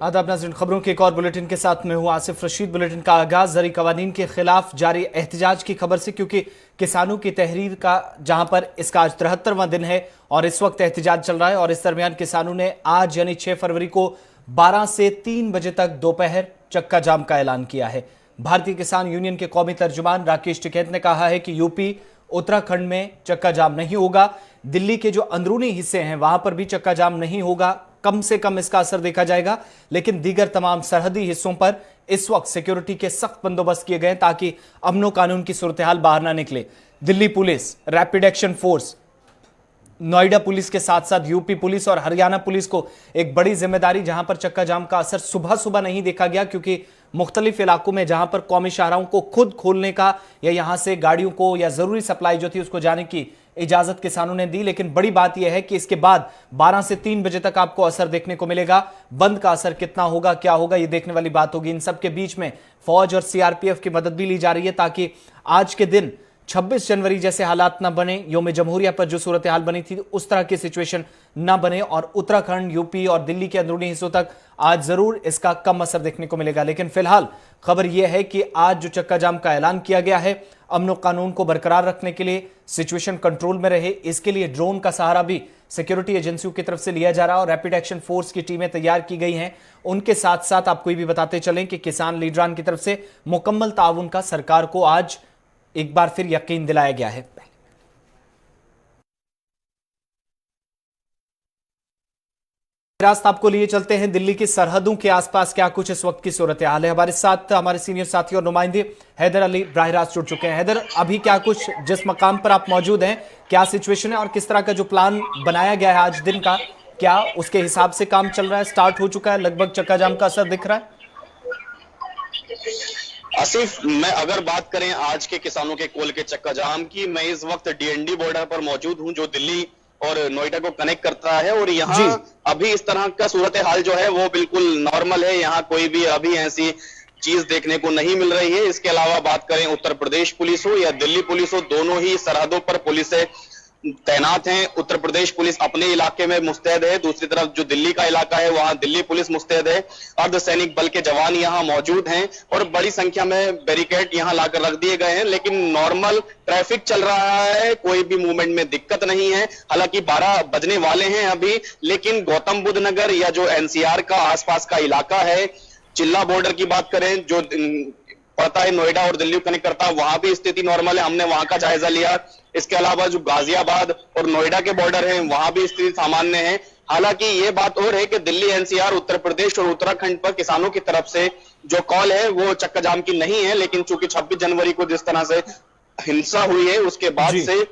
आदाब नाज़रीन, खबरों के एक और बुलेटिन के साथ मैं हूं आसिफ रशीद। बुलेटिन का आगाज ज़री कवानीन के खिलाफ जारी एहतजाज की खबर से, क्योंकि किसानों की तहरीर का जहां पर इसका आज 73वां दिन है और इस वक्त एहतजाज चल रहा है। और इस दरमियान किसानों ने आज यानी 6 फरवरी को 12 से 3 बजे तक दोपहर चक्का जाम का ऐलान किया है। भारतीय किसान यूनियन के कौमी तर्जुमान राकेश टिकैत ने कहा है कि यूपी उत्तराखंड में चक्का जाम नहीं होगा, दिल्ली के जो अंदरूनी हिस्से हैं वहां पर भी चक्का जाम नहीं होगा, कम से कम इसका असर देखा जाएगा। लेकिन दीगर तमाम सरहदी हिस्सों पर इस वक्त सिक्योरिटी के सख्त बंदोबस्त किए गए ताकि अमनो कानून की सूरत हाल बाहर ना निकले। Delhi police, rapid action force, Noida police के साथ साथ यूपी पुलिस और हरियाणा पुलिस को एक बड़ी जिम्मेदारी, जहां पर चक्का जाम का असर सुबह सुबह नहीं देखा गया, क्योंकि मुख्तलिफ इलाकों में जहां पर कौमी शाहराहों को खुद खोलने का या यहां से गाड़ियों को या जरूरी सप्लाई जो थी उसको जाने की इजाजत किसानों ने दी। लेकिन बड़ी बात यह है कि इसके बाद 12 से 3 बजे तक आपको असर देखने को मिलेगा। बंद का असर कितना होगा, क्या होगा, यह देखने वाली बात होगी। इन सब के बीच में फौज और सीआरपीएफ की मदद भी ली जा रही है ताकि आज के दिन 26 जनवरी जैसे हालात ना बने, यौम जमहूरिया पर जो सूरत हाल बनी थी उस तरह की सिचुएशन ना बने और उत्तराखंड, यूपी और दिल्ली के अंदरूनी हिस्सों तक आज जरूर इसका कम असर देखने को मिलेगा। लेकिन फिलहाल खबर यह है कि आज जो चक्का जाम का ऐलान किया गया है, अमन कानून को बरकरार रखने के लिए, सिचुएशन कंट्रोल में रहे, इसके लिए ड्रोन का सहारा भी सिक्योरिटी एजेंसियों की तरफ से लिया जा रहा है और रैपिड एक्शन फोर्स की टीमें तैयार की गई हैं। उनके साथ साथ आपको ये भी बताते चलें कि किसान लीडरान की तरफ से मुकम्मल ताउन का सरकार को आज एक बार फिर यकीन दिलाया गया है। रास्ता आपको लिए चलते हैं दिल्ली की सरहदों के आसपास क्या कुछ इस वक्त की सूरत हाल है। हमारे साथ हमारे सीनियर साथी और नुमाइंदे हैदर अली बराह रास्त जुड़ चुके हैं। हैदर, अभी क्या कुछ, जिस मकाम पर आप मौजूद हैं, क्या सिचुएशन है और किस तरह का जो प्लान बनाया गया है आज दिन का, क्या उसके हिसाब से काम चल रहा है, स्टार्ट हो चुका है, लगभग चक्का जाम का असर दिख रहा है? आसिफ, मैं अगर बात करें आज के किसानों के कोल के चक्का जाम की, मैं इस वक्त डीएनडी बॉर्डर पर मौजूद हूं जो दिल्ली और नोएडा को कनेक्ट करता है। और यहाँ अभी इस तरह का सूरत हाल जो है वो बिल्कुल नॉर्मल है। यहाँ कोई भी अभी ऐसी चीज देखने को नहीं मिल रही है। इसके अलावा बात करें उत्तर प्रदेश पुलिस हो या दिल्ली पुलिस हो, दोनों ही सरहदों पर पुलिस तैनात हैं। उत्तर प्रदेश पुलिस अपने इलाके में मुस्तैद है, दूसरी तरफ जो दिल्ली का इलाका है वहां दिल्ली पुलिस मुस्तैद है। अर्धसैनिक बल के जवान यहां मौजूद हैं और बड़ी संख्या में बैरिकेड यहां लाकर रख दिए गए हैं। लेकिन नॉर्मल ट्रैफिक चल रहा है, कोई भी मूवमेंट में दिक्कत नहीं है। हालांकि 12 बजने वाले हैं अभी, लेकिन गौतम बुद्ध नगर या जो एनसीआर का आसपास का इलाका है, चिल्ला बॉर्डर की बात करें जो पड़ता है नोएडा और दिल्ली कनेक्ट करता है, वहां भी स्थिति नॉर्मल है, हमने वहां का जायजा लिया। इसके अलावा जो गाजियाबाद और नोएडा के बॉर्डर हैं वहां भी स्थिति सामान्य है। हालांकि ये बात और है कि दिल्ली एनसीआर, उत्तर प्रदेश और उत्तराखंड पर किसानों की तरफ से जो कॉल है वो चक्का जाम की नहीं है। लेकिन चूंकि 26 जनवरी को जिस तरह से हिंसा हुई है उसके बाद से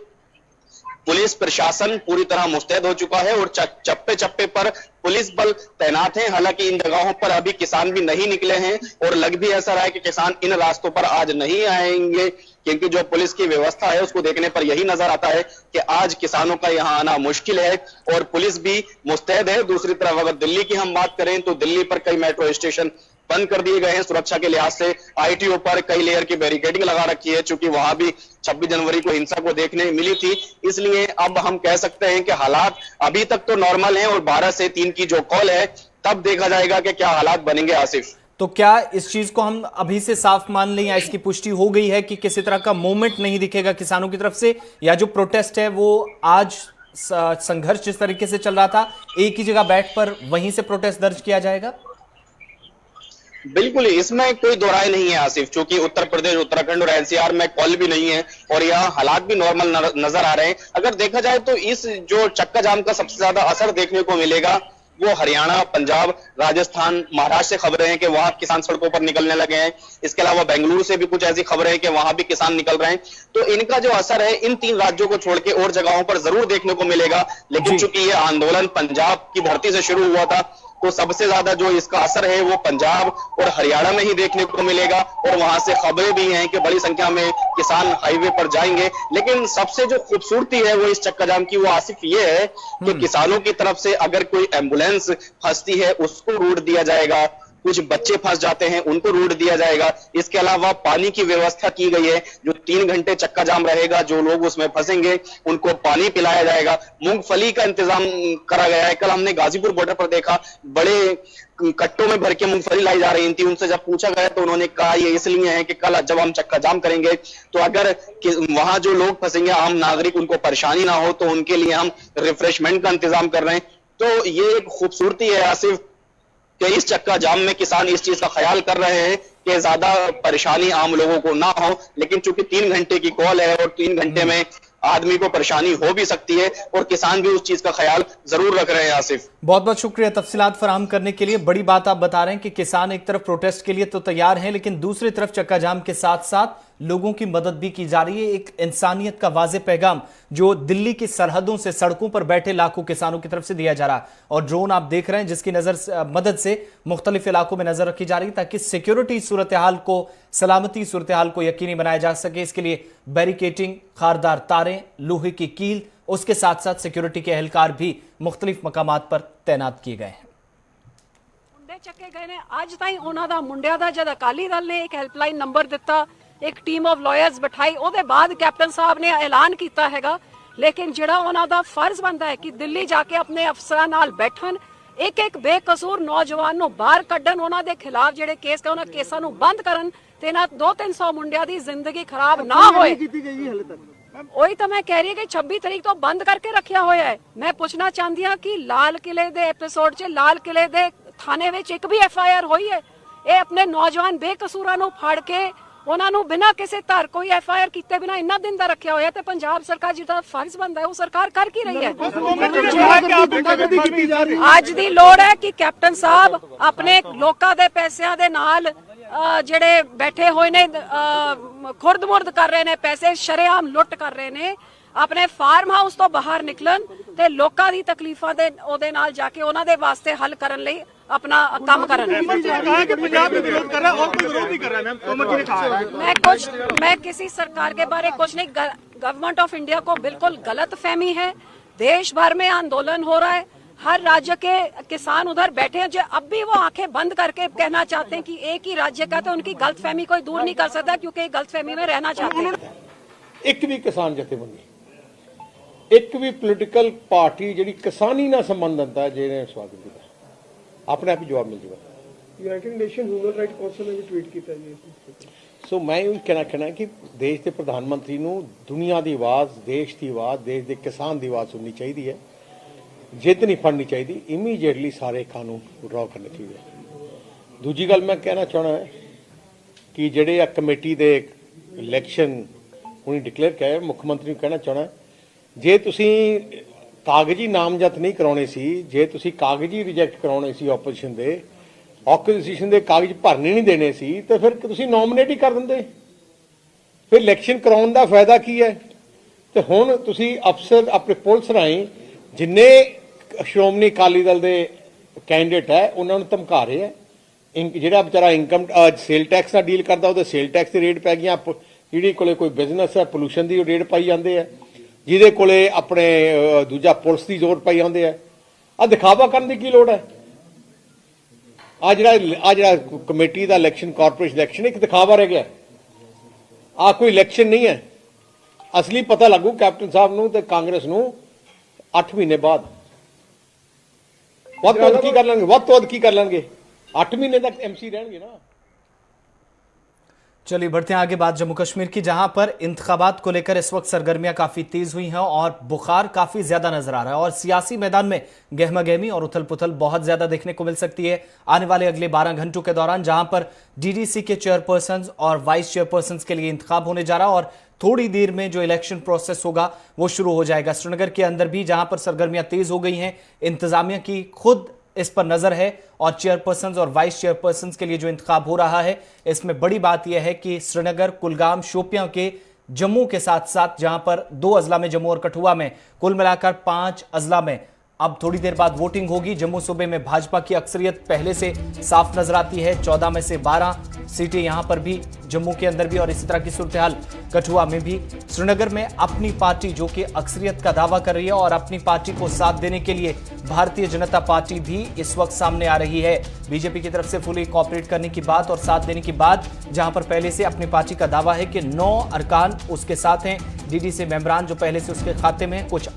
पुलिस प्रशासन पूरी तरह मुस्तैद हो चुका है और चप्पे चप्पे पर पुलिस बल तैनात हैं। हालांकि इन जगहों पर अभी किसान भी नहीं निकले हैं और लग भी ऐसा रहा है कि किसान इन रास्तों पर आज नहीं आएंगे, क्योंकि जो पुलिस की व्यवस्था है उसको देखने पर यही नजर आता है कि आज किसानों का यहां आना मुश्किल है और पुलिस भी मुस्तैद है। दूसरी तरफ अगर दिल्ली की हम बात करें तो दिल्ली पर कई मेट्रो स्टेशन बंद कर दिए गए हैं सुरक्षा के लिहाज से। आईटीओ पर कई लेयर की बैरिकेडिंग लगा रखी है, चूंकि वहां भी 26 जनवरी को हिंसा को देखने मिली थी। इसलिए अब हम कह सकते हैं कि हालात अभी तक तो नॉर्मल हैं और 12 से 3 की जो कॉल है तब देखा जाएगा कि क्या हालात बनेंगे। आसिफ, तो क्या इस चीज को हम अभी से साफ मान लें या इसकी पुष्टि हो गई है कि किसी तरह का मूवमेंट नहीं दिखेगा किसानों की तरफ से, या जो प्रोटेस्ट है वो आज संघर्ष जिस तरीके से चल रहा था एक ही जगह बैठ पर वहीं से प्रोटेस्ट दर्ज किया जाएगा? बिल्कुल, इसमें कोई दो राय नहीं है आसिफ, क्योंकि उत्तर प्रदेश, उत्तराखंड और एनसीआर में कॉल भी नहीं है और यहाँ हालात भी नॉर्मल नजर आ रहे हैं। अगर देखा जाए तो इस जो चक्का जाम का सबसे ज्यादा असर देखने को मिलेगा वो हरियाणा, पंजाब, राजस्थान, महाराष्ट्र से खबरें हैं कि वहां किसान सड़कों पर निकलने लगे हैं। इसके अलावा बेंगलुरु से भी कुछ ऐसी खबरें हैं कि वहां भी किसान निकल रहे हैं। तो इनका जो असर है इन 3 राज्यों को छोड़ के और जगहों पर जरूर देखने को मिलेगा। लेकिन चूंकि ये आंदोलन पंजाब की धरती से शुरू हुआ था तो सबसे ज्यादा जो इसका असर है वो पंजाब और हरियाणा में ही देखने को मिलेगा और वहां से खबरें भी हैं कि बड़ी संख्या में किसान हाईवे पर जाएंगे। लेकिन सबसे जो खूबसूरती है वो इस चक्का जाम की वो आसिफ ये है कि किसानों की तरफ से अगर कोई एम्बुलेंस फंसती है उसको रूट दिया जाएगा, कुछ बच्चे फंस जाते हैं, उनको रूट दिया जाएगा। इसके अलावा पानी की व्यवस्था की गई है, जो 3 घंटे चक्का जाम रहेगा, जो लोग उसमें फंसेंगे उनको पानी पिलाया जाएगा। मूंगफली का इंतजाम करा गया है। कल हमने गाजीपुर बॉर्डर पर देखा, बड़े कट्टों में भर के मूंगफली लाई जा रही थी। उनसे जब पूछा गया तो उन्होंने कहा ये इसलिए है कि कल जब हम चक्का जाम करेंगे तो अगर वहां जो लोग फंसेंगे, आम नागरिक, उनको परेशानी ना हो, तो उनके लिए हम रिफ्रेशमेंट का इंतजाम कर रहे हैं। तो ये एक खूबसूरती है आसिफ कि इस चक्का जाम में किसान इस चीज का ख्याल कर रहे हैं कि ज्यादा परेशानी आम लोगों को ना हो, लेकिन चूंकि 3 घंटे की कॉल है और 3 घंटे में आदमी को परेशानी हो भी सकती है और किसान भी उस चीज का ख्याल जरूर रख रहे हैं। आसिफ, बहुत बहुत शुक्रिया तफसीलात फराहम करने के लिए। बड़ी बात आप बता रहे हैं कि किसान एक तरफ प्रोटेस्ट के लिए तो तैयार हैं, लेकिन दूसरी तरफ चक्का जाम के साथ साथ लोगों की मदद भी की जा रही है। एक इंसानियत का वाज़े पैगाम जो दिल्ली की सरहदों से सड़कों पर बैठे लाखों किसानों की तरफ से दिया जा रहा है। और ड्रोन आप देख रहे हैं जिसकी मदद से मुख्तलिफ इलाकों में नजर रखी जा रही है ताकि सिक्योरिटी सूरत हाल को, सलामती सूरत हाल को यकीनी बनाया जा सके। इसके लिए बैरिकेटिंग, खारदार तारें, लोहे की कील, उसके साथ साथ सिक्योरिटी के एहलकार भी मुख्तलिफ मकामात पर तैनात किए गए हैं। मुंडे चक्के गए ने अज ताई उन्हां दा मुंडिया दा जद अकाली दल ने एक हेल्पलाइन नंबर दिता, एक टीम ऑफ लॉयर्स बिठाई, ਉਹਦੇ ਬਾਅਦ कैप्टन साहब ने ऐलान किया हैगा। लेकिन ਜਿਹੜਾ ਉਹਨਾਂ ਦਾ फर्ज बनता है कि दिल्ली जाके अपने अफसरां नाल बैठन, एक एक बेकसूर नौजवान ਨੂੰ ਬਾਹਰ ਕੱਢਣ, ਉਹਨਾਂ ਦੇ ਖਿਲਾਫ ਜਿਹੜੇ ਕੇਸ ਉਹਨਾਂ ਕੇਸਾਂ ਨੂੰ ਬੰਦ ਕਰਨ ਤੇ ਇਹਨਾਂ 200-300 ਮੁੰਡਿਆਂ ਦੀ ਜ਼ਿੰਦਗੀ ਖਰਾਬ ਨਾ ਹੋਏ। ਉਹੀ ਤਾਂ ਮੈਂ ਕਹਿ ਰਹੀ ਕਿ 26 ਤਰੀਕ ਤੋਂ ਬੰਦ ਕਰਕੇ ਰੱਖਿਆ ਹੋਇਆ ਹੈ। ਮੈਂ ਪੁੱਛਣਾ ਚਾਹੁੰਦੀ ਹਾਂ ਕਿ ਲਾਲ ਕਿਲੇ ਦੇ ਐਪੀਸੋਡ 'ਚ ਲਾਲ ਕਿਲੇ ਦੇ ਥਾਣੇ ਵਿੱਚ ਇੱਕ ਵੀ FIR ਹੋਈ ਹੈ? ਇਹ ਆਪਣੇ ਨੌਜਵਾਨ ਬੇਕਸੂਰਾਂ ਨੂੰ ਫੜ ਕੇ ਉਹਨਾਂ ਨੂੰ ਬਿਨਾਂ ਕਿਸੇ ਧਾਰ ਕੋਈ FIR ਕੀਤੇ ਬਿਨਾਂ ਇੰਨਾ ਦਿਨ ਦਾ ਰੱਖਿਆ ਹੋਇਆ ਤੇ ਪੰਜਾਬ ਸਰਕਾਰ ਜਿਹਦਾ ਫਰਜ਼ ਬਣਦਾ ਹੈ ਉਹ ਸਰਕਾਰ ਕਰ ਕੀ ਰਹੀ ਹੈ? ਅੱਜ ਦੀ ਲੋੜ ਹੈ ਕਿ ਕੈਪਟਨ ਸਾਹਿਬ ਆਪਣੇ ਲੋਕਾਂ ਦੇ ਪੈਸਿਆਂ ਦੇ ਨਾਲ ਜਿਹੜੇ ਬੈਠੇ ਹੋਏ ਨੇ, ਖੁਰਦ-ਮੁਰਦ ਕਰ ਰਹੇ ਨੇ, ਪੈਸੇ ਸ਼ਰੇਆਮ ਲੁੱਟ ਕਰ ਰਹੇ ਨੇ, ਆਪਣੇ ਫਾਰਮ ਹਾਊਸ ਤੋਂ ਬਾਹਰ ਨਿਕਲਣ ਤੇ ਲੋਕਾਂ ਦੀ ਤਕਲੀਫਾਂ ਦੇ ਉਹਦੇ ਨਾਲ ਜਾ ਕੇ ਉਹਨਾਂ ਦੇ ਵਾਸਤੇ ਹੱਲ ਕਰਨ ਲਈ अपना काम कर रहे हैं। मैं किसी सरकार के बारे कुछ नहीं, गवर्नमेंट ऑफ इंडिया को बिल्कुल गलत फहमी है। देश भर में आंदोलन हो रहा है, हर राज्य के किसान उधर बैठे हैं जो अब भी वो आंखें बंद करके कहना चाहते हैं कि एक ही राज्य का, तो उनकी गलत फहमी कोई दूर नहीं कर सकता क्योंकि गलत फहमी में रहना चाहते हैं। एक भी किसान जथेबंदी, एक भी पोलिटिकल पार्टी जी किसानी ना संबंधित है जिन्हें स्वागत किया, अपने आप ही जवाब मिल जाएगा। United nation human right council ने भी ट्वीट किया जी। सो मैं ये कहना कि देश के प्रधानमंत्री ਨੂੰ दुनिया की आवाज़, देश की आवाज़, देश के किसान की आवाज़ सुननी चाहिए है, जिद नहीं फड़नी चाहिए, इमीजिएटली सारे कानून ड्रॉ करने चाहिए। दूजी गल मैं कहना चाहना है कि ਜਿਹੜੇ ਆ कमेटी के इलैक्शन हुणी डिक्लेयर किया, मुख्यमंत्री कहना चाहना है जे तुसीं कागजी नामजद नहीं कराने सी, जे तुसी कागजी रिजेक्ट कराने सी ऑपोजिशन दे कागज भरने नहीं देने सी, तो फिर तुसी नॉमिनेट ही कर देंदे, फिर इलैक्शन कराउण दा फायदा की है? तो हुण तुसी अफसर अपने पुलिस राहीं जिन्ने श्रोमणी अकाली दल दे कैंडिडेट है उन्हां नूं धमका रहे हैं। जिहड़ा बेचारा इनकम सेल टैक्स नाल डील करदा ਉਹਦੇ सेल टैक्स ਦੀ रेट पै गई, जिहड़ी कोले कोई बिजनेस है पोल्यूशन की रेट पाई जाते हैं, ਜਿਹਦੇ ਕੋਲੇ ਆਪਣੇ ਦੂਜਾ ਪੁਲਿਸ ਦੀ ਜ਼ੋਰ ਪਾਈ ਜਾਂਦੇ ਆ। ਆ ਦਿਖਾਵਾ ਕਰਨ ਦੀ ਕੀ ਲੋੜ ਹੈ? ਆ ਜਿਹੜਾ ਕਮੇਟੀ ਦਾ ਇਲੈਕਸ਼ਨ, ਕਾਰਪੋਰੇਸ਼ਨ ਇਲੈਕਸ਼ਨ ਇੱਕ ਦਿਖਾਵਾ ਰਹਿ ਗਿਆ। ਆ ਕੋਈ ਇਲੈਕਸ਼ਨ ਨਹੀਂ ਹੈ। ਅਸਲੀ ਪਤਾ ਲੱਗੂ ਕੈਪਟਨ ਸਾਹਿਬ ਨੂੰ ਤੇ ਕਾਂਗਰਸ ਨੂੰ 8 ਮਹੀਨੇ ਬਾਅਦ। ਵੱਧ ਤੋਂ ਵੱਧ ਕੀ ਕਰ ਲੈਣਗੇ? ਵੱਧ ਤੋਂ ਵੱਧ ਕੀ ਕਰ ਲੈਣਗੇ? 8 ਮਹੀਨੇ ਤੱਕ MC ਰਹਿਣਗੇ ना। चलिए बढ़ते हैं आगे। बात जम्मू कश्मीर की, जहां पर इंतखाबात को लेकर इस वक्त सरगर्मियां काफी तेज हुई हैं और बुखार काफी ज्यादा नजर आ रहा है और सियासी मैदान में गहमा गहमी और उथल पुथल बहुत ज्यादा देखने को मिल सकती है आने वाले अगले 12 घंटों के दौरान, जहां पर DDC के चेयरपर्सन और वाइस चेयरपर्सन के लिए इंतखाब होने जा रहा है और थोड़ी देर में जो इलेक्शन प्रोसेस होगा वो शुरू हो जाएगा। श्रीनगर के अंदर भी जहां पर सरगर्मियां तेज हो गई हैं, इंतजामिया की खुद इस पर नजर है और चेयरपर्सन और वाइस चेयरपर्सन के लिए जो इंतखाब हो रहा है, इसमें बड़ी बात यह है कि श्रीनगर, कुलगाम, शोपियां के जम्मू के साथ साथ जहां पर 2 अजला में, जम्मू और कठुआ में, कुल मिलाकर 5 अजला में अब थोड़ी देर बाद वोटिंग होगी। जम्मू सूबे में भाजपा की अक्सरियत पहले से साफ नजर आती है। 14 में से 12 सीटें यहां पर भी, जम्मू के अंदर भी, और इसी तरह की सूरत हाल कठुआ में भी। श्रीनगर में अपनी पार्टी जो कि अक्सरियत का दावा कर रही है और अपनी पार्टी को साथ देने के लिए भारतीय जनता पार्टी भी इस वक्त सामने आ रही है। बीजेपी की तरफ से फुली कॉपरेट करने की बात और साथ देने की बात, जहां पर पहले से अपनी पार्टी का दावा है कि 9 अरकान उसके साथ हैं, डीडीसी मेंबरान जो पहले से उसके खाते में हैं, कुछ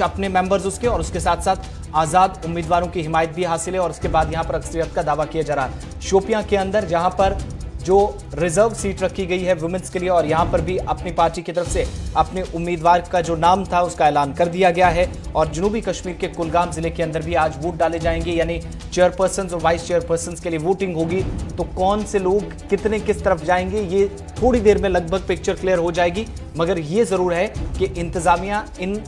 अपने मेंबर्स उसके, और उसके साथ साथ आजाद उम्मीदवारों की हिमायत भी हासिल है। और उसके बाद यहां पर अक्सरियत का दावा किया जा रहा है। शोपियां के अंदर जहां पर जो रिजर्व सीट रखी गई है वुमेन्स के लिए, और यहां पर भी अपनी पार्टी की तरफ से अपने उम्मीदवार का जो नाम था उसका ऐलान कर दिया गया है। और जनूबी कश्मीर के कुलगाम जिले के अंदर भी आज वोट डाले जाएंगे, यानी चेयरपर्सन और वाइस चेयरपर्सन के लिए वोटिंग होगी। तो कौन से लोग कितने किस तरफ जाएंगे ये थोड़ी देर में लगभग पिक्चर क्लियर हो जाएगी। मगर ये जरूर है कि इंतजामिया इन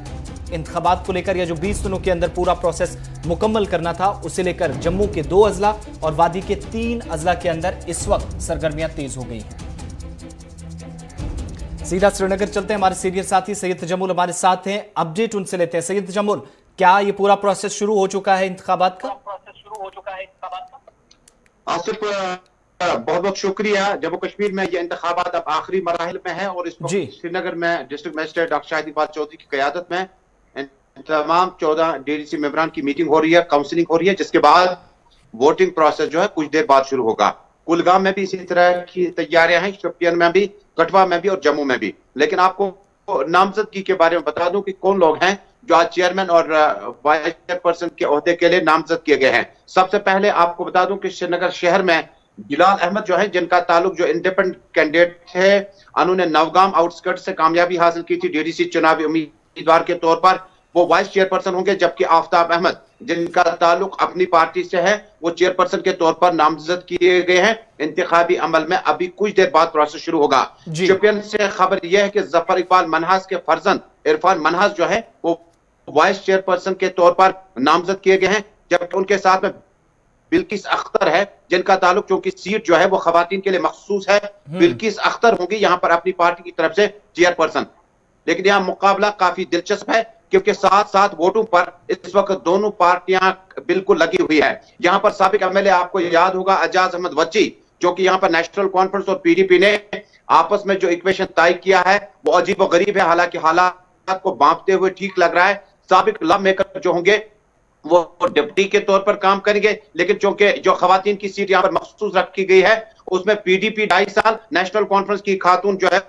इंतखाबात को लेकर, या जो 20 दिनों के अंदर पूरा प्रोसेस मुकम्मल करना था, उसे लेकर जम्मू के 2 अजला और वादी के 3 अजला के अंदर इस वक्त सरगर्मियां तेज हो गई हैं। सीधा श्रीनगर चलते हैं। हमारे सीनियर साथी सैयद तजम्मुल हमारे साथ हैं, अपडेट उनसे लेते हैं। सैयद तजम्मुल, क्या ये पूरा प्रोसेस शुरू हो चुका है इंतखाबात का? आसिफ, बहुत बहुत शुक्रिया। जम्मू कश्मीर में ये इंतखाबात अब आखिरी मराहिल में है और इस वक्त श्रीनगर में district magistrate doctor Shahid Iqbal Chaudhry की क़यादत में तमाम 14 डीडीसी मेंबरान की मीटिंग हो रही है, काउंसलिंग हो रही है, जिसके बाद वोटिंग प्रोसेस जो है कुछ देर बाद शुरू होगा। कुलगाम में भी इसी तरह की तैयारियां हैं, शोपियान में भी, कठुआ में भी और जम्मू में भी। लेकिन आपको नामजदगी के बारे में बता दूं कि कौन लोग हैं जो आज चेयरमैन और वाइस चेयरपर्सन के ओहदे के लिए नामजद किए गए हैं। सबसे पहले आपको बता दूं कि श्रीनगर शहर में बिलाल अहमद जो है, जिनका ताल्लुक जो इंडिपेंडेंट कैंडिडेट थे, उन्होंने नवगाम आउटस्कर्ट से कामयाबी हासिल की थी डीडीसी चुनावी उम्मीदवार के तौर पर, वो वाइस चेयरपर्सन होंगे। जबकि आफ्ताब अहमद, जिनका ताल्लुक अपनी पार्टी से है, वो चेयरपर्सन के तौर पर नामजद किए गए हैं। इंतखाबी अमल में अभी कुछ देर बाद प्रोसेस शुरू होगा। शोपियान से खबर यह है कि जफर इकबाल मनहास के फर्जंद इरफान मनहास जो है वो वाइस चेयरपर्सन के तौर पर नामजद किए गए हैं, जबकि उनके साथ में बिल्किस अख्तर है, जिनका ताल्लुक, चूंकि सीट जो है वो खवातीन के लिए मखसूस है, बिल्किस अख्तर होंगी यहाँ पर अपनी पार्टी की तरफ से चेयरपर्सन। लेकिन यहाँ मुकाबला काफी दिलचस्प है, क्योंकि 7-7 वोटों पर इस वक्त दोनों पार्टियां बिल्कुल लगी हुई है। यहाँ पर साबिक एमएलए, आपको याद होगा, एजाज अहमद वच्ची, जो कि यहाँ पर नेशनल कॉन्फ्रेंस और पीडीपी ने आपस में जो इक्वेशन तय किया है वो अजीब व गरीब है। हालांकि हालात को बांपते हुए ठीक लग रहा है। साबिक लॉ मेकर जो होंगे वो डिप्टी के तौर पर काम करेंगे, लेकिन चूंकि जो खवातीन की सीट यहाँ पर मखसूस रखी गई है उसमें पीडीपी 2.5 साल, नेशनल कॉन्फ्रेंस की खातून जो है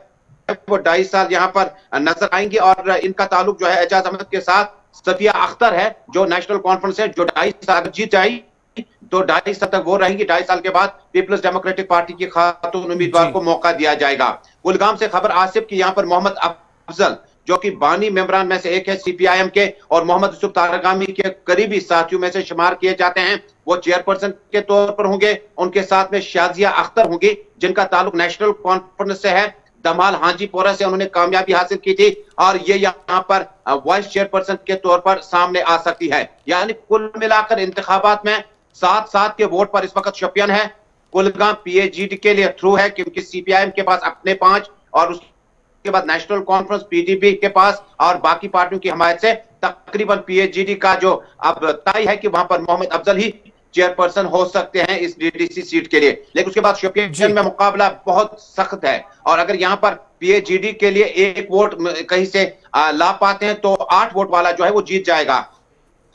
वो 2.5 साल यहाँ पर नजर आएंगी। और इनका ताल्लुक जो है एजाज अहमद के साथ सफिया अख्तर है, जो नेशनल कॉन्फ्रेंस है, जो 2.5 साल जीत जाएगी तो 2.5 साल तक वो रहेंगी। 2.5 साल के बाद पीपल्स डेमोक्रेटिक पार्टी की खातून उम्मीदवार को मौका दिया जाएगा। कुलगाम से खबर आसिफ की यहाँ पर मोहम्मद अफजल, जो कि बानी मेंबरान में से एक है सीपीआईएम के और मोहम्मद यूसुफ तारगामी के करीबी साथियों में से शुमार किए जाते हैं, वो चेयरपर्सन के तौर पर होंगे। उनके साथ में शाजिया अख्तर होंगी, जिनका ताल्लुक नेशनल कॉन्फ्रेंस से है, दमाल हाजीपोरा से उन्होंने कामयाबी हासिल की थी, और ये यहाँ पर वाइस चेयरपर्सन के तौर पर सामने आ सकती है। यानी कुल मिलाकर इंतखाबात में 7-7 के वोट पर इस वक्त शोपियान है। कुलगाम पीएजीडी के लिए थ्रू है, क्योंकि सीपीआईएम के पास अपने 5 और उसके बाद नेशनल कॉन्फ्रेंस पीडीपी के पास और बाकी पार्टियों की हमायत से तकरीबन पीएजीडी का जो अब तय है कि वहां पर मोहम्मद अफजल ही चेयरपर्सन हो सकते हैं इस डीडीसी सीट के लिए। लेकिन उसके बाद शोपियान में मुकाबला बहुत सख्त है, और अगर यहाँ पर पीएजीडी के लिए 1 वोट कहीं से ला पाते हैं तो 8 वोट वाला जो है वो जीत जाएगा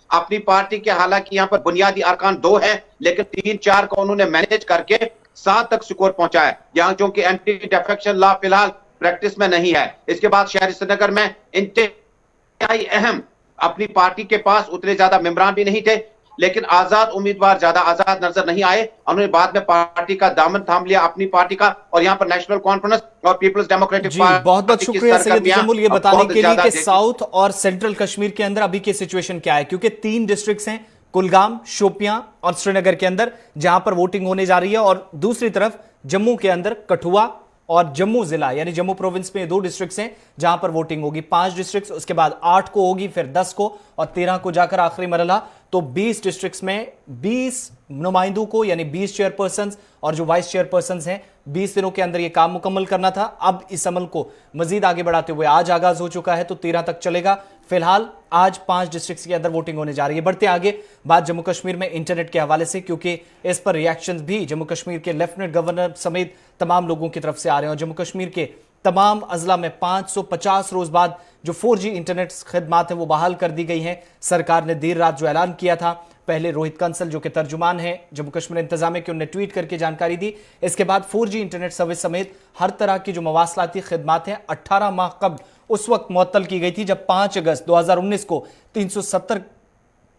अपनी पार्टी के। हालांकि यहाँ पर बुनियादी अरकान 2 है, लेकिन 3-4 को उन्होंने मैनेज करके 7 तक स्कोर पहुंचाया, यहाँ जो कि एंटी डिफेक्शन लॉ फिलहाल प्रैक्टिस में नहीं है। इसके बाद शहर श्रीनगर में इंतहाई अहम, अपनी पार्टी के पास उतने ज्यादा मेंबरान भी नहीं थे, लेकिन आजाद उम्मीदवार ज्यादा आजाद नजर नहीं आए। उन्होंने बाद में पार्टी का दामन थाम लिया अपनी पार्टी का, और यहाँ पर नेशनल कॉन्फ्रेंस और पीपल्स डेमोक्रेटिक पार्टी। बहुत बहुत शुक्रिया सैयद तजम्मुल ये बताने के लिए कि साउथ और सेंट्रल कश्मीर के अंदर अभी की सिचुएशन क्या है, क्योंकि 3 डिस्ट्रिक्ट्स हैं, कुलगाम, शोपियां और श्रीनगर के अंदर, जहां पर वोटिंग होने जा रही है। और दूसरी तरफ जम्मू के अंदर कठुआ और जम्मू जिला यानी जम्मू प्रोविंस में 2 डिस्ट्रिक्ट्स हैं जहां पर वोटिंग होगी। 5 डिस्ट्रिक्ट्स, उसके बाद 8 को होगी, फिर 10 को और 13 को जाकर आखिरी मरहला तो 20 डिस्ट्रिक्ट्स में 20 नुमाइंदों को यानी 20 चेयरपर्सन और जो वाइस चेयरपर्सन हैं 20 दिनों के अंदर यह काम मुकम्मल करना था। अब इस अमल को मजीद आगे बढ़ाते हुए आज आगाज हो चुका है तो 13 तक चलेगा। फिलहाल आज 5 डिस्ट्रिक्ट्स के अंदर वोटिंग होने जा रही है। बढ़ते आगे बात जम्मू कश्मीर में इंटरनेट के हवाले से, क्योंकि इस पर रिएक्शंस भी जम्मू कश्मीर के लेफ्टिनेंट गवर्नर समेत तमाम लोगों की तरफ से आ रहे हैं। और जम्मू कश्मीर के तमाम अजला में 550 रोज बाद जो 4G इंटरनेट खिदमात है वो बहाल कर दी गई हैं। सरकार ने देर रात जो ऐलान किया था, पहले रोहित कंसल जो कि तर्जुमान है जम्मू कश्मीर इंतजामिया के, उन्होंने ट्वीट करके जानकारी दी। इसके बाद 4G इंटरनेट सर्विस समेत हर तरह की जो मवासलाती खिदमात हैं 18 माह कबल उस वक्त मुअत्तल की गई थी जब 5 अगस्त 2019 को 370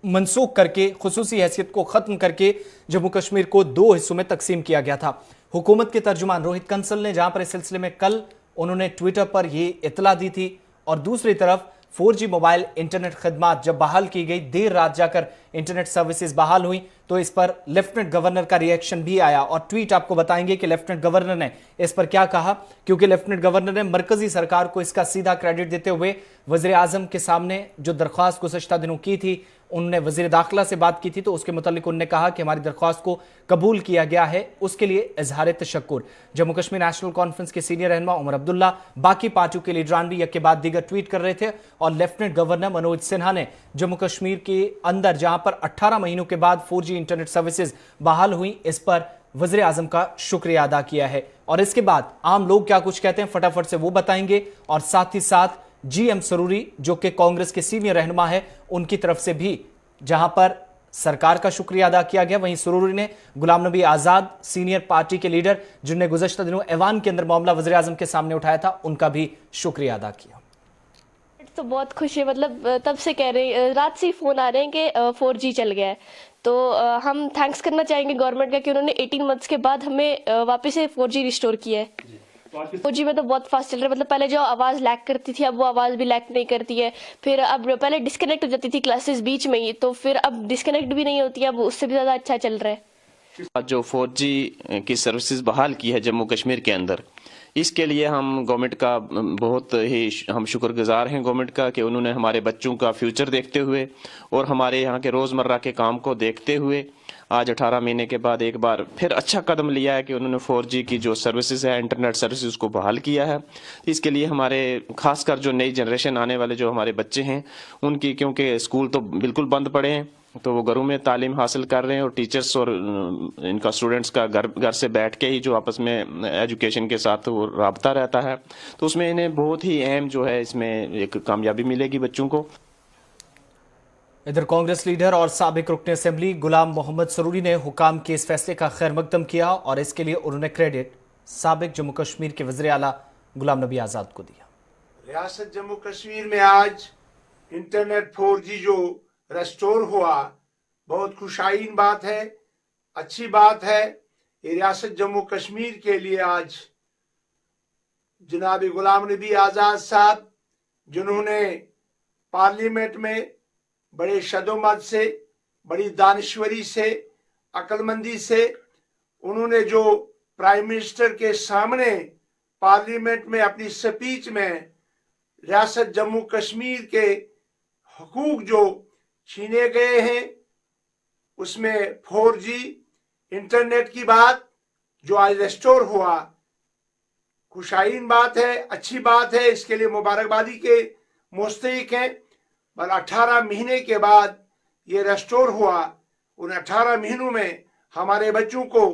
मनसूख करके खुसूसी हैसियत को खत्म करके जम्मू कश्मीर को 2 हिस्सों में तकसीम किया गया था। हुकूमत के तर्जुमान रोहित कंसल ने जहां पर इस सिलसिले में कल उन्होंने ट्विटर पर यह इतला दी थी, और दूसरी तरफ 4G मोबाइल इंटरनेट खिदमात जब बहाल की गई, देर रात जाकर इंटरनेट सर्विसेज बहाल हुई, तो इस पर लेफ्टिनेंट गवर्नर का रिएक्शन भी आया। और ट्वीट आपको बताएंगे कि लेफ्टिनेंट गवर्नर ने इस पर क्या कहा, क्योंकि लेफ्टिनेंट गवर्नर ने मरकजी सरकार को इसका सीधा क्रेडिट देते हुए वजीर आजम के सामने जो दरख्वास्त गुज़श्ता दिनों की थी, उन्होंने वजीर दाखिला से बात की थी, तो उसके मुतालिक उन्होंने कहा कि हमारी दरख्वास्त को कबूल किया गया है, उसके लिए इजहार तशक्कुर। जम्मू कश्मीर नेशनल कॉन्फ्रेंस के सीनियर रहनुमा उमर अब्दुल्ला बाकी पार्टियों के लीडरान भी एक के बाद दीगर ट्वीट कर रहे थे, और लेफ्टिनेंट गवर्नर मनोज सिन्हा ने जम्मू कश्मीर के अंदर जहां पर 18 महीनों के बाद 4G इंटरनेट सर्विसेज बहाल हुई, इस पर वज़ीर आज़म का शुक्रिया अदा किया है। और इसके बाद आम लोग क्या कुछ कहते हैं फटाफट से वो बताएंगे, और साथ ही साथ GM सरूरी जो कि कांग्रेस के सीनियर रहनुमा है, उनकी तरफ से भी जहां पर सरकार का शुक्रिया अदा किया गया, वहीं सरूरी ने गुलाम नबी आजाद सीनियर पार्टी के लीडर जिन्होंने गुज़श्ता दिनों ऐवान के अंदर मामला वज़ीर आज़म के सामने उठाया था, उनका भी शुक्रिया अदा किया। तो बहुत खुश है, मतलब तब से कह रहे हैं, रात से ही फोन आ रहे हैं कि 4G चल गया है। तो हम थैंक्स करना चाहेंगे गवर्नमेंट का कि उन्होंने 18 मंथ्स के बाद हमें वापस से 4G रिस्टोर किया है। 4G में तो बहुत फास्ट चल रहा है, मतलब पहले जो आवाज़ लैग करती थी अब वो आवाज़ भी लैग नहीं करती है। फिर अब पहले डिस्कनेक्ट हो जाती थी क्लासेस बीच में ही, तो फिर अब डिस्कनेक्ट भी नहीं होती है, अब उससे भी ज़्यादा अच्छा चल रहा है। जो 4G की सर्विसेज बहाल की है जम्मू कश्मीर के अंदर, इसके लिए हम गवर्नमेंट का बहुत ही हम शुक्रगुजार हैं गवर्नमेंट का कि उन्होंने हमारे बच्चों का फ्यूचर देखते हुए और हमारे यहाँ के रोज़मर्रा के काम को देखते हुए आज 18 महीने के बाद एक बार फिर अच्छा कदम लिया है कि उन्होंने 4G की जो सर्विसेज है इंटरनेट सर्विसेज को बहाल किया है। इसके लिए हमारे खासकर जो नई जनरेशन आने वाले जो हमारे बच्चे हैं उनकी, क्योंकि स्कूल तो बिल्कुल बंद पड़े हैं, तो वो घरों में तालीम हासिल कर रहे हैं, और टीचर्स और इनका स्टूडेंट्स का घर से बैठ के ही जो आपस में एजुकेशन के साथ वो राब्ता रहता है, तो उसमें इन्हें बहुत ही अहम जो है इसमें एक कामयाबी मिलेगी बच्चों को। इधर कांग्रेस लीडर और साबिक रुकन असेंबली गुलाम मोहम्मद सरूरी ने हुकाम के इस फैसले का खैर मकदम किया, और इसके लिए उन्होंने क्रेडिट साबिक जम्मू कश्मीर के वज़ीर आला गुलाम नबी आज़ाद को दिया। रियासत जम्मू कश्मीर में आज इंटरनेट 4G जो रेस्टोर हुआ, बहुत खुशाइन बात है, अच्छी बात है। ये रियासत जम्मू कश्मीर के लिए आज जनाब गुलाम नबी आज़ाद साहब, जिन्होंने पार्लियामेंट में बड़े शदोमत से, बड़ी दानिश्वरी से, अक्लमंदी से, उन्होंने जो प्राइम मिनिस्टर के सामने पार्लियामेंट में अपनी स्पीच में रियासत जम्मू कश्मीर के हुकूक जो छीने गए हैं उसमें 4G इंटरनेट की बात जो आज रेस्टोर हुआ, खुशाइन बात है, अच्छी बात है, इसके लिए मुबारकबादी के मुस्तहिक हैं। पर 18 महीने के बाद ये रेस्टोर हुआ, उन 18 महीनों में हमारे बच्चों को,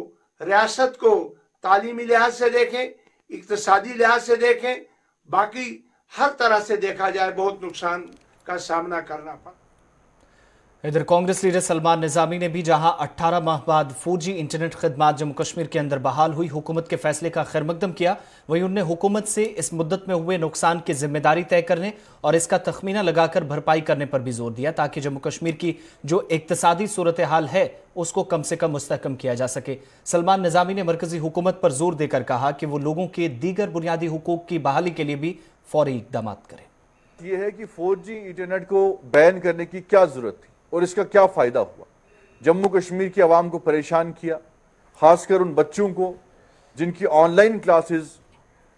रियासत को तालीमी लिहाज से देखें, इक्तिसादी लिहाज से देखें, बाकी हर तरह से देखा जाए बहुत नुकसान का सामना करना पड़ा। इधर कांग्रेस लीडर सलमान निजामी ने भी जहां 18 माह बाद 4G इंटरनेट खिदमात जम्मू कश्मीर के अंदर बहाल हुई हुकूमत के फैसले का खैर मकदम किया, वहीं उन्होंने हुकूमत से इस मुद्दत में हुए नुकसान की जिम्मेदारी तय करने और इसका तखमीना लगाकर भरपाई करने पर भी जोर दिया, ताकि जम्मू कश्मीर की जो इक्तिसादी सूरत हाल है उसको कम से कम मुस्तहकम किया जा सके। सलमान निजामी ने मरकजी हुकूमत पर जोर देकर कहा कि वो लोगों के दीगर बुनियादी हुकूक की बहाली के लिए भी फौरी इकदाम करें। यह है कि 4G इंटरनेट को बैन करने की क्या जरूरत थी और इसका क्या फायदा हुआ। जम्मू कश्मीर की आवाम को परेशान किया, खासकर उन बच्चों को जिनकी ऑनलाइन क्लासेस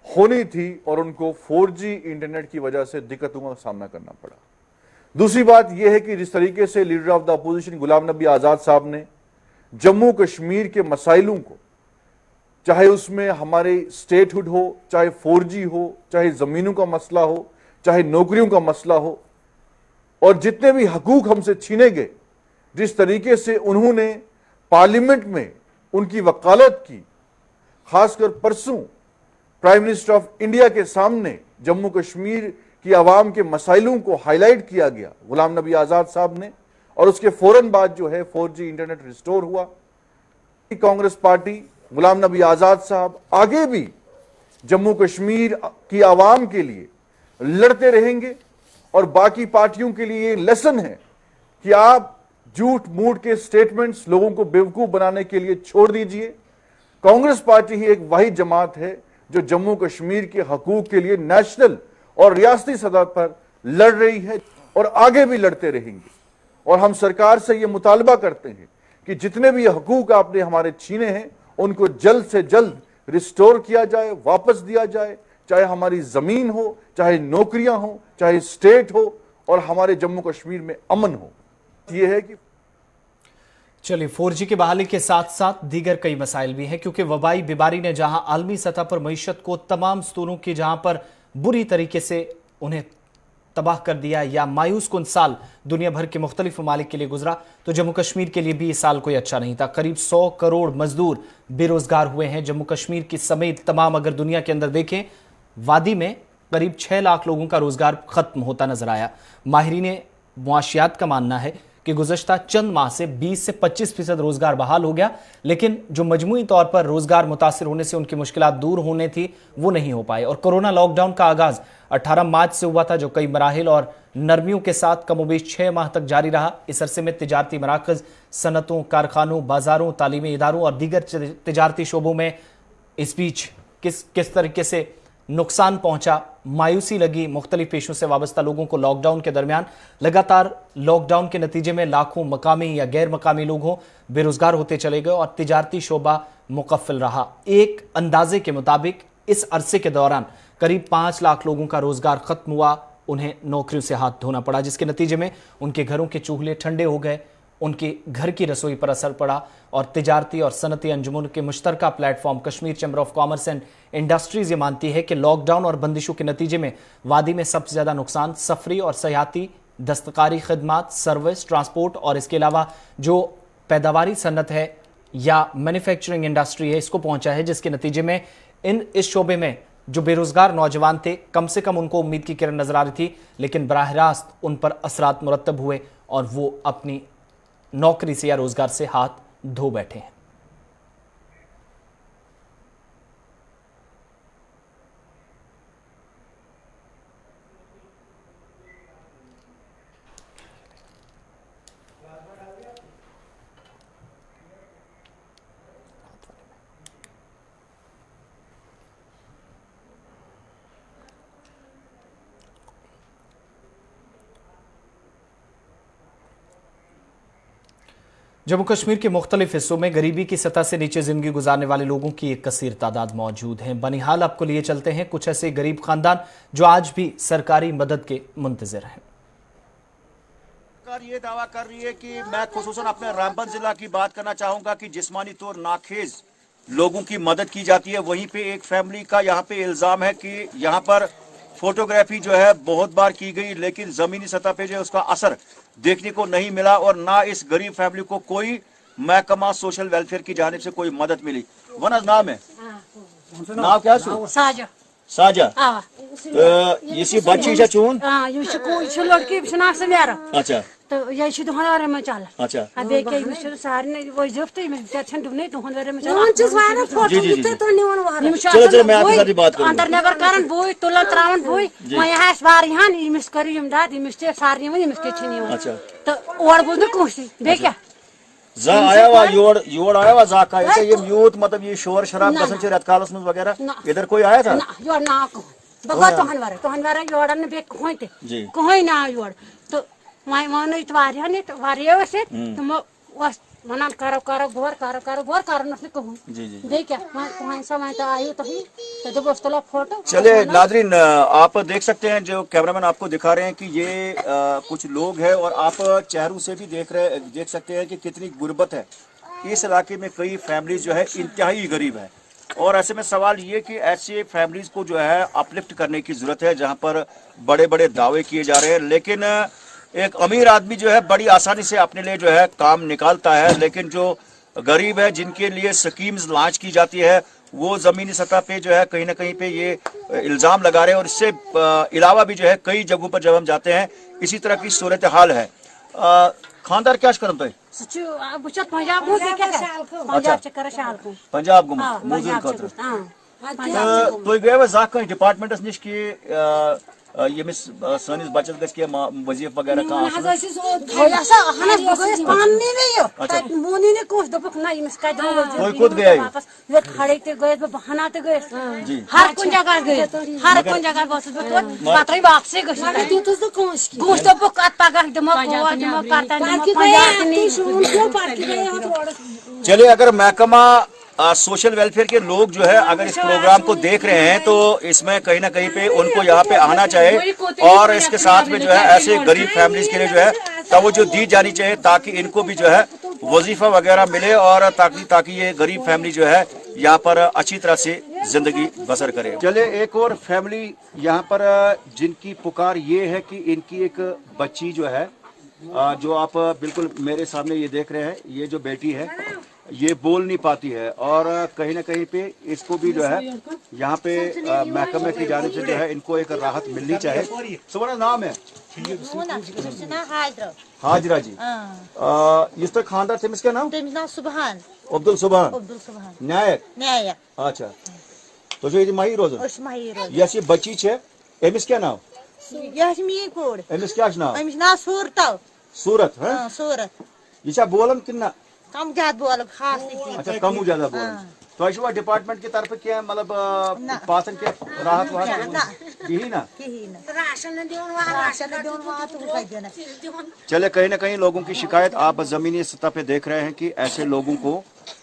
होनी थी और उनको 4G इंटरनेट की वजह से दिक्कतों का सामना करना पड़ा। दूसरी बात यह है कि जिस तरीके से leader of the opposition Ghulam Nabi Azad साहब ने जम्मू कश्मीर के मसाइलों को, चाहे उसमें हमारे स्टेटहुड हो, चाहे 4G हो, चाहे जमीनों का मसला हो, चाहे नौकरियों का मसला हो, और जितने भी हकूक हमसे छीने गए, जिस तरीके से उन्होंने पार्लियामेंट में उनकी वकालत की, खासकर परसों प्राइम मिनिस्टर ऑफ इंडिया के सामने जम्मू कश्मीर की आवाम के मसाइलों को हाईलाइट किया गया गुलाम नबी आजाद साहब ने, और उसके फौरन बाद जो है 4G इंटरनेट रिस्टोर हुआ। कांग्रेस पार्टी, गुलाम नबी आजाद साहब आगे भी जम्मू कश्मीर की आवाम के लिए लड़ते रहेंगे, और बाकी पार्टियों के लिए ये लेसन है कि आप झूठ मूठ के स्टेटमेंट्स लोगों को बेवकूफ बनाने के लिए छोड़ दीजिए। कांग्रेस पार्टी ही एक वाहिद जमात है जो जम्मू कश्मीर के हकूक के लिए नेशनल और रियासती सतह पर लड़ रही है और आगे भी लड़ते रहेंगे। और हम सरकार से यह मुतालबा करते हैं कि जितने भी हकूक आपने हमारे छीने हैं उनको जल्द से जल्द रिस्टोर किया जाए, वापस दिया जाए, चाहे हमारी जमीन हो, चाहे नौकरियां हो, चाहे स्टेट हो, और हमारे जम्मू कश्मीर में अमन हो। यह है कि चलिए, 4G की बहाली के साथ साथ दीगर कई मसाइल भी हैं, क्योंकि वबाई बीमारी ने जहां आलमी सतह पर मईशत को तमाम स्तरों की जहां पर बुरी तरीके से उन्हें तबाह कर दिया, या मायूस कुन साल दुनिया भर के मुख्तलिफ ममालिक के लिए गुजरा, तो जम्मू कश्मीर के लिए भी ये साल कोई अच्छा नहीं था। करीब 100 करोड़ मजदूर बेरोजगार हुए हैं जम्मू कश्मीर की समेत तमाम, अगर दुनिया के अंदर देखें, वादी में करीब 6 लाख लोगों का रोजगार खत्म होता नजर आया। माहिरीन मुआशियात का मानना है कि गुज़श्ता चंद माह से 20 से 25% रोजगार बहाल हो गया, लेकिन जो मजमूई तौर पर रोजगार मुतासिर होने से उनकी मुश्किलात दूर होने थी वो नहीं हो पाए। और कोरोना लॉकडाउन का आगाज 18 मार्च से हुआ था, जो कई मराहिल और नरमियों के साथ कमोबेश 6 माह तक जारी रहा। इस अरसे में तिजारती मराकज़, सनतों, कारखानों, बाजारों, तालीमी इदारों और दीगर तिजारती शोबों में इस बीच किस तरीके से नुकसान पहुंचा, मायूसी लगी। मुख्तलिफ पेशों से वाबस्ता लोगों को लॉकडाउन के दरमियान लगातार लॉकडाउन के नतीजे में लाखों मकामी या गैर मकामी लोग हों बेरोजगार होते चले गए और तिजारती शोबा मुकफ्फिल रहा। एक अंदाजे के मुताबिक इस अरसे के दौरान करीब 5 लाख लोगों का रोजगार खत्म हुआ, उन्हें नौकरियों से हाथ धोना पड़ा, जिसके नतीजे में उनके घरों के चूल्हे ठंडे हो गए, उनके घर की रसोई पर असर पड़ा। और तिजारती और सनती अंजुमन के मुश्तरका platform Kashmir chamber of commerce and industries ये मानती है कि लॉकडाउन और बंदिशों के नतीजे में वादी में सबसे ज़्यादा नुकसान सफरी और सयाहती, दस्तकारी खदमात, सर्विस, ट्रांसपोर्ट और इसके अलावा जो पैदावारी सनत है या मैन्युफैक्चरिंग इंडस्ट्री है इसको पहुंचा है, जिसके नतीजे में इस शोबे में जो बेरोजगार नौजवान थे कम से कम उनको उम्मीद की किरण नजर आ रही थी, लेकिन बराह रास्त उन पर असरात मुरतब हुए और वो अपनी नौकरी से या रोजगार से हाथ धो बैठे हैं। जम्मू कश्मीर के मुख्तलिफ हिस्सों में गरीबी की सतह से नीचे जिंदगी गुजारने वाले लोगों की एक कसीर तादाद मौजूद है। बनिहाल आपको लिए चलते हैं कुछ ऐसे गरीब खानदान जो आज भी सरकारी मदद के मुंतजर हैं। सरकार ये दावा कर रही है कि मैं खुसूसन अपने रामबन जिला की बात करना चाहूंगा कि जिस्मानी तौर नाखेज लोगों की मदद की जाती है। वहीं पे एक फैमिली का यहाँ पे इल्जाम है कि यहाँ पर फोटोग्राफी जो है बहुत बार की गई, लेकिन जमीनी सतह पे जो है उसका असर देखने को नहीं मिला और ना इस गरीब फैमिली को कोई महकमा सोशल वेलफेयर की जानिब से कोई मदद मिली। वनज नाम है, नाम क्या साजा साजा ये बच्ची चून लड़की अच्छा तो ये दुहन में चल अच्छा सारे अंदर नबर कर बुई तुल त्रावन बुई वारियान यमिस कर इमदाद यमिस सारे यमिस तो और बुझ कसी बे क्या जा आया वा योर आया वा जा का ये यूथ मतलब ये शोर शराब गसन छ रतकालस में वगैरह इधर कोई आया था ना योर ना बगा तोहन वारे योर ने बे कोई ना योर तो मैं इतवारिया ने वारिया से तो वनान करो गोर नसले कहूँ जी जी दे क्या वहाँ समय तो आयु तो ही तो जब उस्तला फोटो। चले नादरीन, आप देख सकते हैं, जो कैमरामैन आपको दिखा रहे हैं कि ये कुछ लोग हैं और आप चेहरों से भी देख सकते हैं कि कितनी गुर्बत है। इस इलाके में कई फैमिलीज जो है इंतहाई गरीब है, और ऐसे में सवाल ये कि ऐसे फैमिलीज को जो है अपलिफ्ट करने की जरूरत है, जहां पर बड़े बड़े दावे किए जा रहे हैं, लेकिन एक अमीर आदमी जो है बड़ी आसानी से अपने लिए जो है काम निकालता है, लेकिन जो गरीब है जिनके लिए स्कीम्स लॉन्च की जाती है वो जमीनी सतह पे जो है कहीं ना कहीं पे ये इल्जाम लगा रहे हैं। और इससे अलावा भी जो है कई जगहों पर जब हम जाते हैं इसी तरह की सूरत हाल है। खानदार क्या करते हैं? पंजाब तुम गए जाक डिपार्टमेंटस निश कि यमिस सनिस बचत गस के वजीफ वगैरह का कोई खुद गया खड़े ते गए बहाना ते गए हर कोन जगह गए हर कोन जगह बस पात्र वापसी गए गोश तो बुक अत्ता गह दम को करता नहीं। चलिए, अगर महकमा सोशल वेलफेयर के लोग जो है अगर इस प्रोग्राम को देख रहे हैं तो इसमें कहीं ना कहीं पे उनको यहाँ पे आना चाहिए, और इसके साथ में जो है ऐसे गरीब फैमिलीज के लिए जो है तवज्जो दी जानी चाहिए, ताकि इनको भी जो है वजीफा वगैरह मिले, और ताकि ये गरीब फैमिली जो है यहाँ पर अच्छी तरह से जिंदगी बसर करे। चले, एक और फैमिली यहाँ पर जिनकी पुकार ये है कि इनकी एक बच्ची जो है, जो आप बिल्कुल मेरे सामने ये देख रहे हैं, ये जो बेटी है ये बोल नहीं पाती है, और कहीं ना कहीं पे इसको भी जो है यहाँ पे महकमे की जानिब से जो है इनको एक राहत मिलनी चाहिए। तुम्हारा नाम है? हाजरा जी। इस तक खानदार थे, इसका नाम सुबहान अब्दुल सुबहान न्यायक। अच्छा, तो जो ये माही रोजन ये बच्ची है, एमिस क्या नाम? एमिस क्या नाम? सूरत है। ये बोलन कि कम ज्यादा बोल खास नहीं। अच्छा, कम ज्यादा बोल। तो डिपार्टमेंट की तरफ क्या मतलब पासन के राहत यही ना? चले, कहीं ना कहीं लोगों की शिकायत आप जमीनी सतह पे देख रहे हैं कि ऐसे लोगों को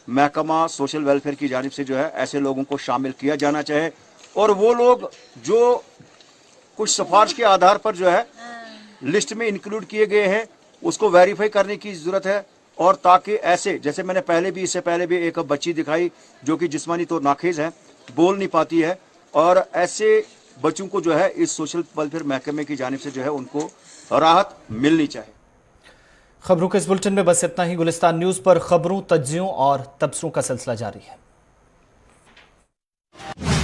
महकमा सोशल वेलफेयर की जानिब से जो है ऐसे लोगों को शामिल किया जाना चाहिए, और वो लोग जो कुछ सिफारिश के आधार पर जो है लिस्ट में इंक्लूड किए गए हैं उसको वेरीफाई करने की जरूरत है, और ताकि ऐसे, जैसे मैंने इससे पहले भी एक बच्ची दिखाई जो कि जिस्मानी तौर नाखेज है, बोल नहीं पाती है, और ऐसे बच्चों को जो है इस सोशल वेलफेयर महकमे की जानिब से जो है उनको राहत मिलनी चाहिए। खबरों के इस बुलेटिन में बस इतना ही। गुलिस्तान न्यूज पर खबरों, तज्जियों और तबसरों का सिलसिला जारी है।